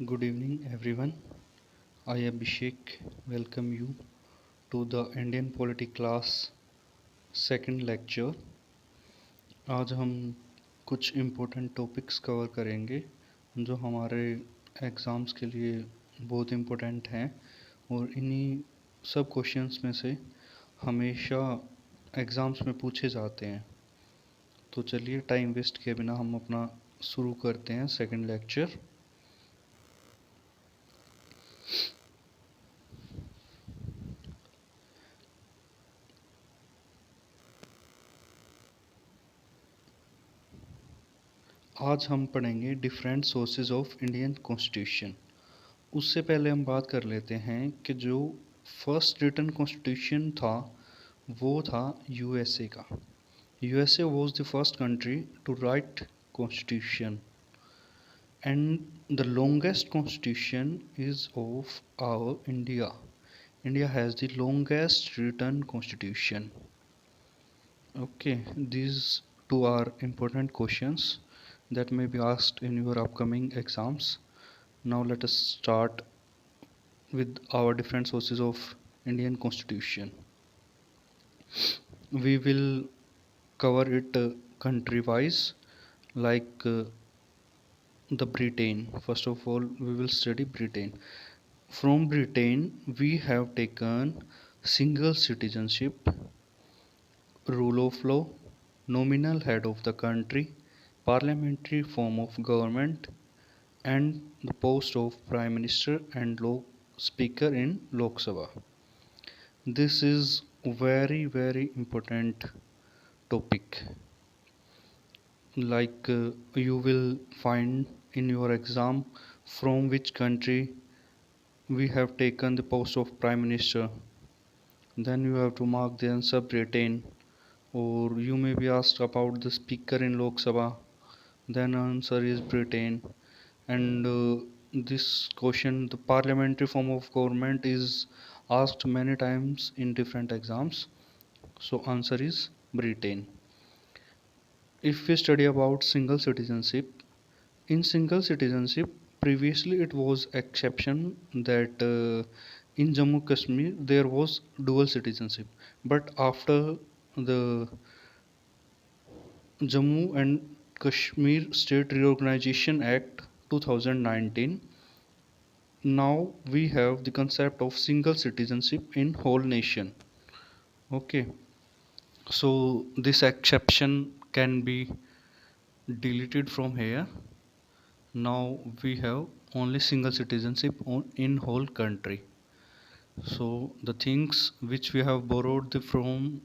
Good evening, everyone. I Abhishek welcome you to the Indian Polity class second lecture. आज हम कुछ important topics cover करेंगे जो हमारे एग्ज़ाम्स के लिए बहुत इम्पोर्टेंट हैं और इन्हीं सब क्वेश्चंस में से हमेशा एग्ज़ाम्स में पूछे जाते हैं। तो चलिए टाइम वेस्ट किए बिना हम अपना शुरू करते हैं सेकंड लेक्चर। आज हम पढ़ेंगे different sources of Indian constitution. उससे पहले हम बात कर लेते हैं कि जो फर्स्ट रिटन कॉन्स्टिट्यूशन था वो था यूएसए का। USA was the first country to write constitution and the longest constitution is of our India. India has the longest written constitution. Okay, these two are important questions that may be asked in your upcoming exams. Now let us start with our different sources of Indian Constitution. We will cover it country-wise, like the Britain. First of all, we will study Britain. From Britain, we have taken single citizenship, rule of law, nominal head of the country, parliamentary form of government, and the post of Prime Minister and Speaker in Lok Sabha. This is very important topic. Like you will find in your exam from which country we have taken the post of Prime Minister. Then you have to mark the answer Britain, or you may be asked about the speaker in Lok Sabha. Then answer is Britain. And this question, the parliamentary form of government, is asked many times in different exams. So answer is Britain. If we study about single citizenship, in single citizenship previously it was exception that in Jammu Kashmir there was dual citizenship, but after the Jammu and Kashmir State Reorganization Act 2019, now we have the concept of single citizenship in whole nation. Okay, so this exception can be deleted from here. Now we have only single citizenship in whole country. So the things which we have borrowed from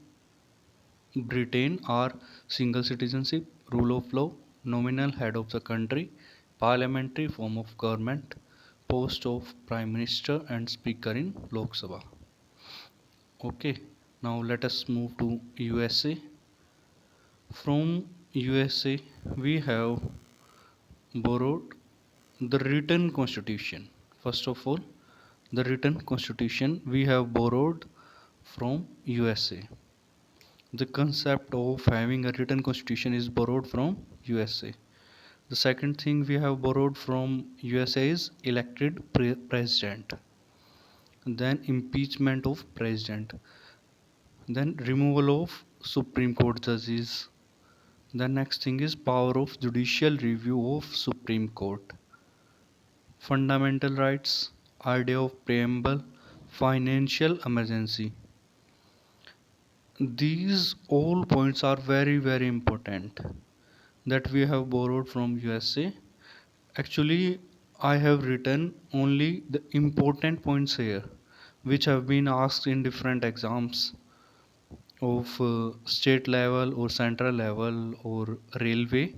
Britain are single citizenship, rule of law, nominal head of the country, parliamentary form of government, post of Prime Minister and Speaker in Lok Sabha. Okay, now let us move to USA. From USA we have borrowed the written constitution. First of all, the written constitution we have borrowed from USA. The concept of having a written constitution is borrowed from USA. The second thing we have borrowed from USA is elected president, then impeachment of president, then removal of Supreme Court judges. The next thing is power of judicial review of Supreme Court, fundamental rights, idea of preamble, financial emergency. These all points are very important that we have borrowed from USA. Actually, I have written only the important points here which have been asked in different exams of state level or central level or railway.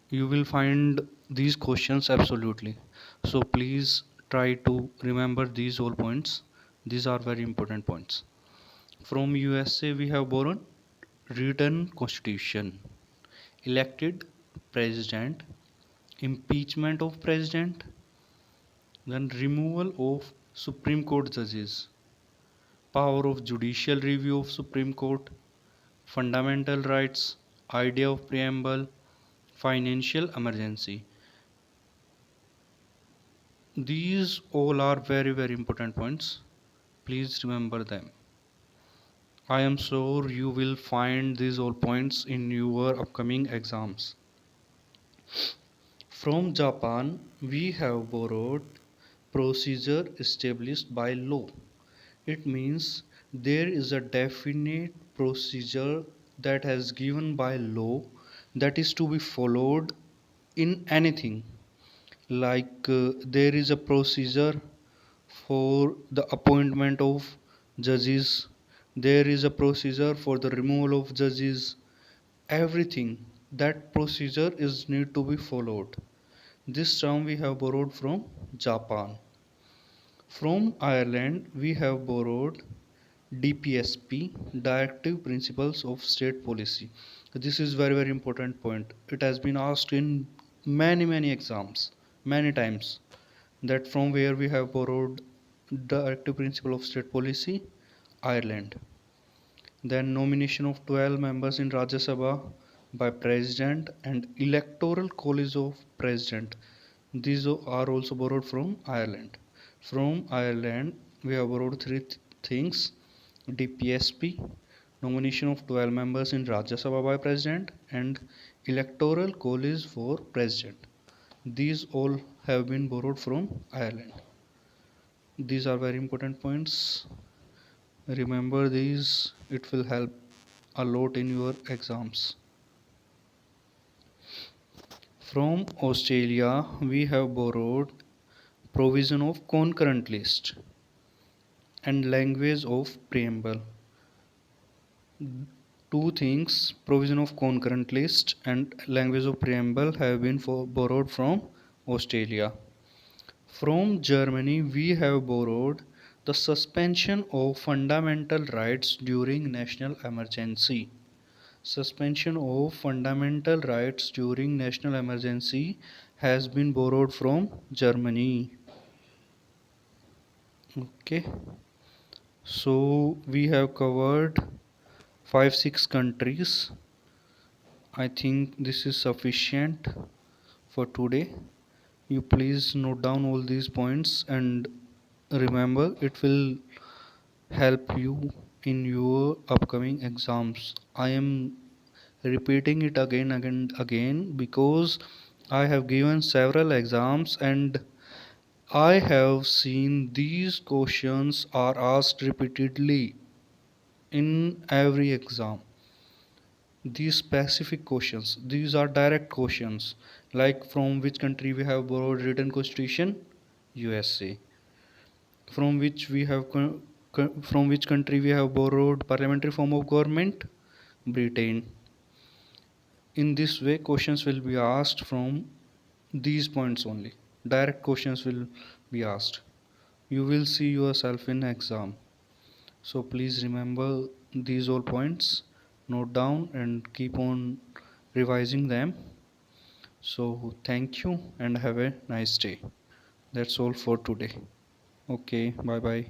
You will find these questions absolutely. So please try to remember these all points. These are very important points. From USA we have borrowed written constitution, elected president, impeachment of president, then removal of Supreme Court judges, power of judicial review of Supreme Court, fundamental rights, idea of preamble, financial emergency. These all are very important points. Please remember them. I am sure you will find these all points in your upcoming exams. From Japan, we have borrowed procedure established by law. It means there is a definite procedure that has given by law that is to be followed in anything. Like there is a procedure for the appointment of judges, there is a procedure for the removal of judges, everything that procedure is need to be followed. This term we have borrowed from Japan. From Ireland we have borrowed DPSP, Directive Principles of State Policy. This is very important point. It has been asked in many exams, many times, that from where we have borrowed Directive Principle of State Policy, Ireland. Then nomination of 12 members in Rajya Sabha by President and Electoral College of President. These are also borrowed from Ireland. From Ireland, we have borrowed three things: DPSP, nomination of 12 members in Rajya Sabha by President, and Electoral College for President. These all have been borrowed from Ireland. These are very important points. Remember these, it will help a lot in your exams. From Australia, we have borrowed provision of concurrent list and language of preamble. Two things, provision of concurrent list and language of preamble, have been borrowed from Australia. From Germany, we have borrowed the suspension of fundamental rights during national emergency. Suspension of fundamental rights during national emergency has been borrowed from Germany. Okay, so we have covered 5-6 countries. I think this is sufficient for today. You please note down all these points and remember, it will help you in your upcoming exams. I am repeating it again because I have given several exams and I have seen these questions are asked repeatedly in every exam. These specific questions, these are direct questions, like from which country we have borrowed written constitution? USA. From which we have from which country we have borrowed parliamentary form of government? Britain. In this way, questions will be asked from these points only. Direct questions will be asked. You will see yourself in exam. So please remember these all points, note down and keep on revising them. So thank you and have a nice day. That's all for today. Okay, bye bye.